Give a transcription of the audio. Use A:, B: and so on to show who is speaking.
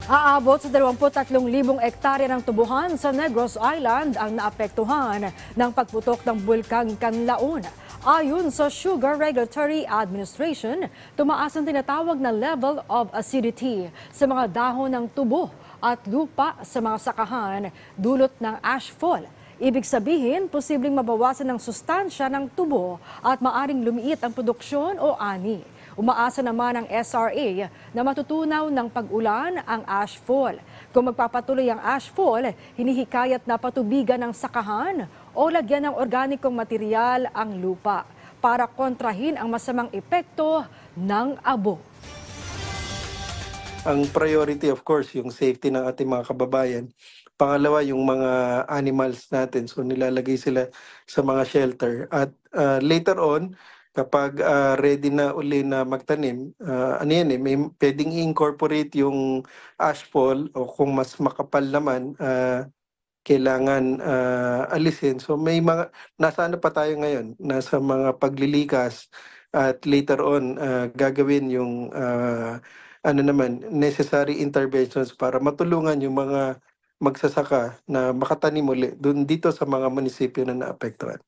A: Aabot sa 23,000 hektarya ng tubuhan sa Negros Island ang naapektuhan ng pagputok ng bulkang Canlaon. Ayon sa Sugar Regulatory Administration, tumaas ang tinatawag na level of acidity sa mga dahon ng tubo at lupa sa mga sakahan dulot ng ashfall. Ibig sabihin, posibleng mabawasan ng sustansya ng tubo at maaring lumiit ang produksyon o ani. Umaasa naman ang SRA na matutunaw ng pag-ulan ang ashfall. Kung magpapatuloy ang ashfall, hinihikayat na patubigan ng sakahan o lagyan ng organikong material ang lupa para kontrahin ang masamang epekto ng abo.
B: Ang priority of course yung safety ng ating mga kababayan. Pangalawa yung mga animals natin. So nilalagay sila sa mga shelter. At later on, kapag ready na uli na magtanim, may pwedeng i-incorporate yung ashfall o kung mas makapal naman, kailangan alisin. So may mga, nasa ano pa tayo ngayon? Nasa mga paglilikas at later on gagawin yung necessary interventions para matulungan yung mga magsasaka na makatanim uli dito sa mga munisipyo na naapektuhan.